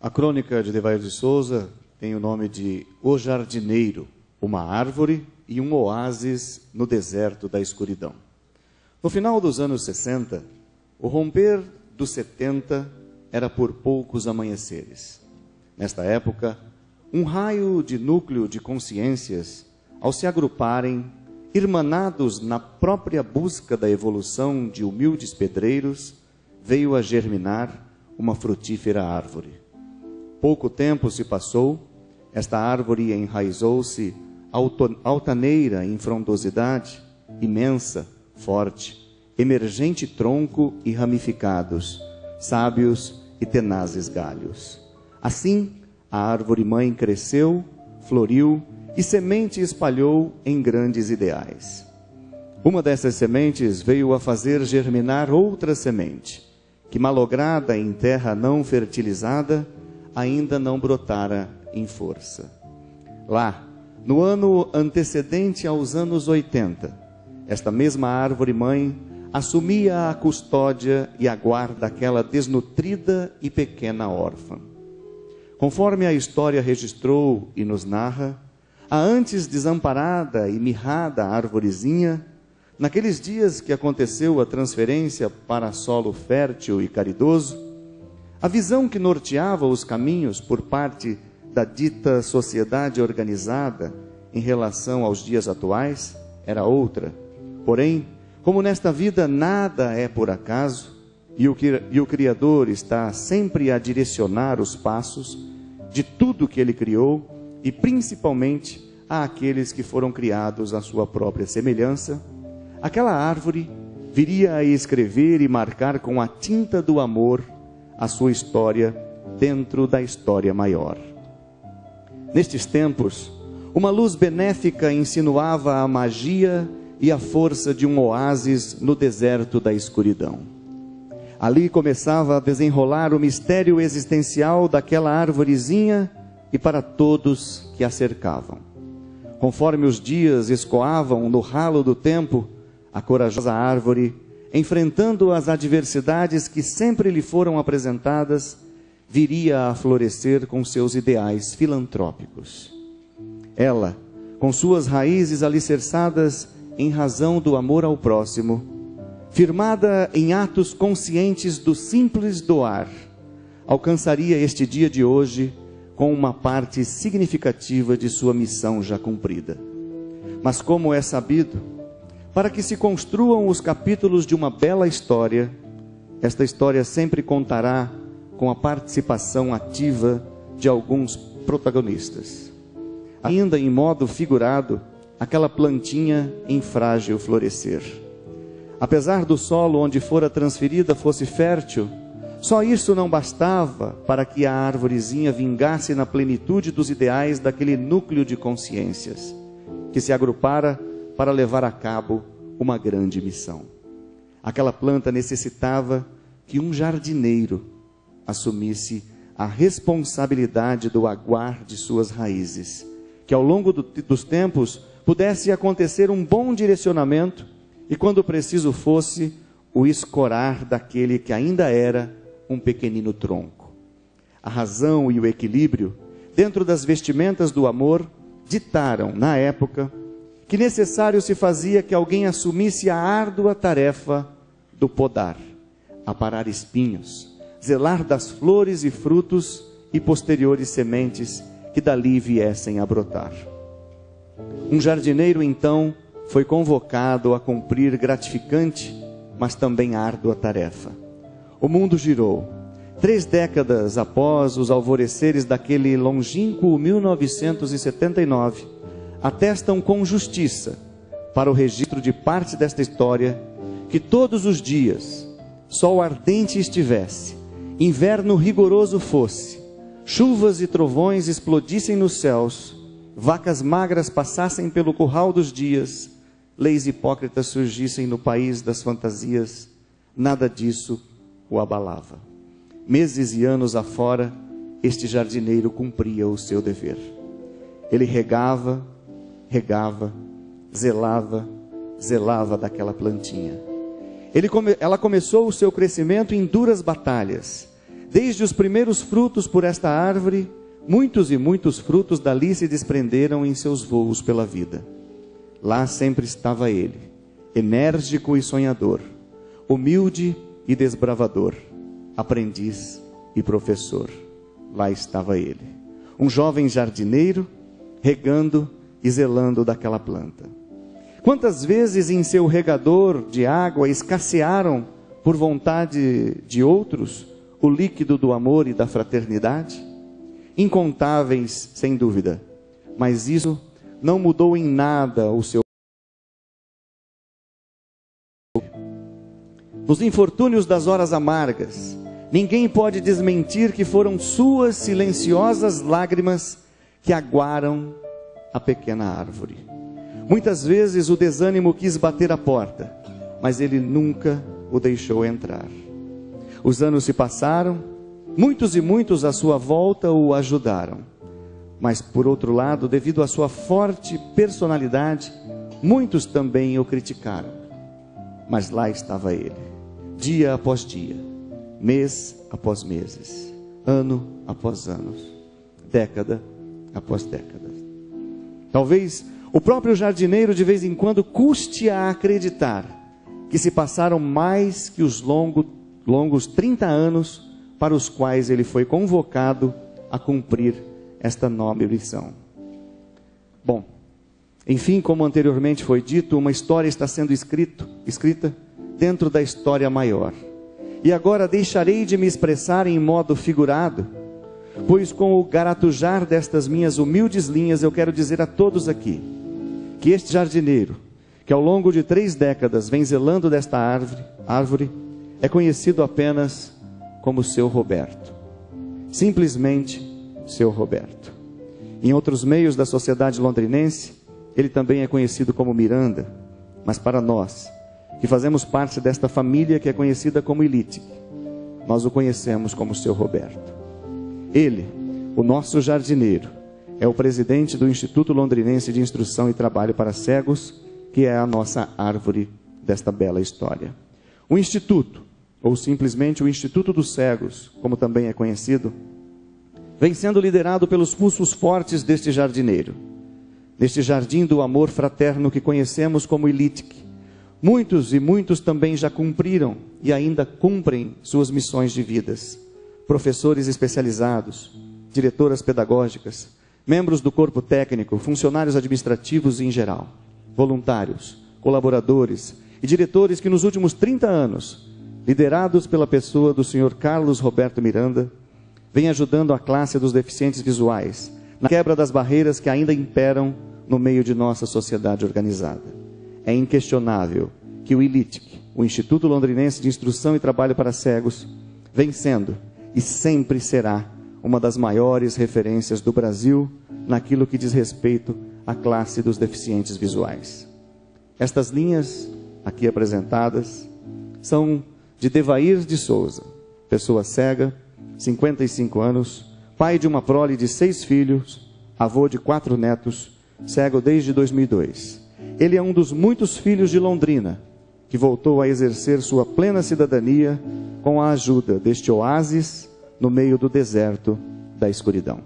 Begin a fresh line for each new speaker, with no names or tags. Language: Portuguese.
A crônica de Devair de Souza tem o nome de O Jardineiro, uma árvore e um oásis no deserto da escuridão. No final dos anos 60, o romper dos 70 era por poucos amanheceres. Nesta época, um raio de núcleo de consciências, ao se agruparem, irmanados na própria busca da evolução de humildes pedreiros, veio a germinar uma frutífera árvore. Pouco tempo se passou, esta árvore enraizou-se altaneira em frondosidade, imensa, forte, emergente tronco e ramificados, sábios e tenazes galhos. Assim, a árvore-mãe cresceu, floriu e semente espalhou em grandes ideais. Uma dessas sementes veio a fazer germinar outra semente, que malograda em terra não fertilizada, ainda não brotara em força. Lá, no ano antecedente aos anos 80, esta mesma árvore-mãe assumia a custódia e a guarda daquela desnutrida e pequena órfã. Conforme a história registrou e nos narra, a antes desamparada e mirrada árvorezinha, naqueles dias que aconteceu a transferência para solo fértil e caridoso, a visão que norteava os caminhos por parte da dita sociedade organizada em relação aos dias atuais era outra. Porém, como nesta vida nada é por acaso, e o Criador está sempre a direcionar os passos de tudo que Ele criou, e principalmente àqueles que foram criados à sua própria semelhança, aquela árvore viria a escrever e marcar com a tinta do amor a sua história dentro da história maior. Nestes tempos, uma luz benéfica insinuava a magia e a força de um oásis no deserto da escuridão. Ali começava a desenrolar o mistério existencial daquela árvorezinha e para todos que a cercavam. Conforme os dias escoavam no ralo do tempo, a corajosa árvore, enfrentando as adversidades que sempre lhe foram apresentadas, viria a florescer com seus ideais filantrópicos. Ela, com suas raízes alicerçadas em razão do amor ao próximo, firmada em atos conscientes do simples doar, alcançaria este dia de hoje com uma parte significativa de sua missão já cumprida. Mas como é sabido, para que se construam os capítulos de uma bela história, esta história sempre contará com a participação ativa de alguns protagonistas. Ainda em modo figurado, aquela plantinha em frágil florescer. Apesar do solo onde fora transferida fosse fértil, só isso não bastava para que a árvorezinha vingasse na plenitude dos ideais daquele núcleo de consciências, que se agrupara para levar a cabo uma grande missão. Aquela planta necessitava que um jardineiro assumisse a responsabilidade do aguar de suas raízes, que ao longo dos tempos pudesse acontecer um bom direcionamento e, quando preciso fosse, o escorar daquele que ainda era um pequenino tronco. A razão e o equilíbrio, dentro das vestimentas do amor, ditaram, na época, que necessário se fazia que alguém assumisse a árdua tarefa do podar, aparar espinhos, zelar das flores e frutos e posteriores sementes que dali viessem a brotar. Um jardineiro, então, foi convocado a cumprir gratificante, mas também árdua tarefa. O mundo girou. 3 décadas após os alvoreceres daquele longínquo 1979, atestam com justiça, para o registro de parte desta história, que todos os dias, sol ardente estivesse, inverno rigoroso fosse, chuvas e trovões explodissem nos céus, vacas magras passassem pelo curral dos dias, leis hipócritas surgissem no país das fantasias, nada disso o abalava. Meses e anos afora, este jardineiro cumpria o seu dever. Ele regava, zelava daquela plantinha. Ela começou o seu crescimento em duras batalhas, Desde os primeiros frutos por esta árvore, muitos e muitos frutos dali se desprenderam em seus voos pela vida. Lá sempre estava ele, enérgico e sonhador, humilde e desbravador, aprendiz e professor. Lá estava ele, um jovem jardineiro, regando e zelando daquela planta. Quantas vezes em seu regador de água escassearam, por vontade de outros, o líquido do amor e da fraternidade? Incontáveis, sem dúvida, mas isso não mudou em nada o seu. Nos infortúnios das horas amargas, ninguém pode desmentir que foram suas silenciosas lágrimas que aguaram a pequena árvore. Muitas vezes o desânimo quis bater a porta, mas ele nunca o deixou entrar. Os anos se passaram, muitos e muitos à sua volta o ajudaram. Mas, por outro lado, devido à sua forte personalidade, muitos também o criticaram. Mas lá estava ele, dia após dia, mês após meses, ano após ano, década após década. Talvez o próprio jardineiro de vez em quando custe a acreditar que se passaram mais que os longos 30 anos para os quais ele foi convocado a cumprir esta nobre missão. Bom, enfim, como anteriormente foi dito, uma história está sendo escrita dentro da história maior. E agora deixarei de me expressar em modo figurado, pois com o garatujar destas minhas humildes linhas eu quero dizer a todos aqui, que este jardineiro, que ao longo de 3 décadas vem zelando desta árvore, é conhecido apenas como Seu Roberto. Simplesmente Seu Roberto. Em outros meios da sociedade londrinense, ele também é conhecido como Miranda, mas para nós, que fazemos parte desta família que é conhecida como Ilittic, nós o conhecemos como Seu Roberto. Ele, o nosso jardineiro, é o presidente do Instituto Londrinense de Instrução e Trabalho para Cegos, que é a nossa árvore desta bela história. O Instituto, ou simplesmente o Instituto dos Cegos, como também é conhecido, vem sendo liderado pelos pulsos fortes deste jardineiro, deste jardim do amor fraterno que conhecemos como Ilittic. Muitos e muitos também já cumpriram e ainda cumprem suas missões de vidas. Professores especializados, diretoras pedagógicas, membros do corpo técnico, funcionários administrativos em geral, voluntários, colaboradores e diretores que nos últimos 30 anos, liderados pela pessoa do Sr. Carlos Roberto Miranda, vem ajudando a classe dos deficientes visuais na quebra das barreiras que ainda imperam no meio de nossa sociedade organizada. É inquestionável que o Ilittic, o Instituto Londrinense de Instrução e Trabalho para Cegos, vem sendo e sempre será uma das maiores referências do Brasil naquilo que diz respeito à classe dos deficientes visuais. Estas linhas aqui apresentadas são de Devair de Souza, pessoa cega, 55 anos, pai de uma prole de 6 filhos, avô de 4 netos, cego desde 2002. Ele é um dos muitos filhos de Londrina, que voltou a exercer sua plena cidadania com a ajuda deste oásis no meio do deserto da escuridão.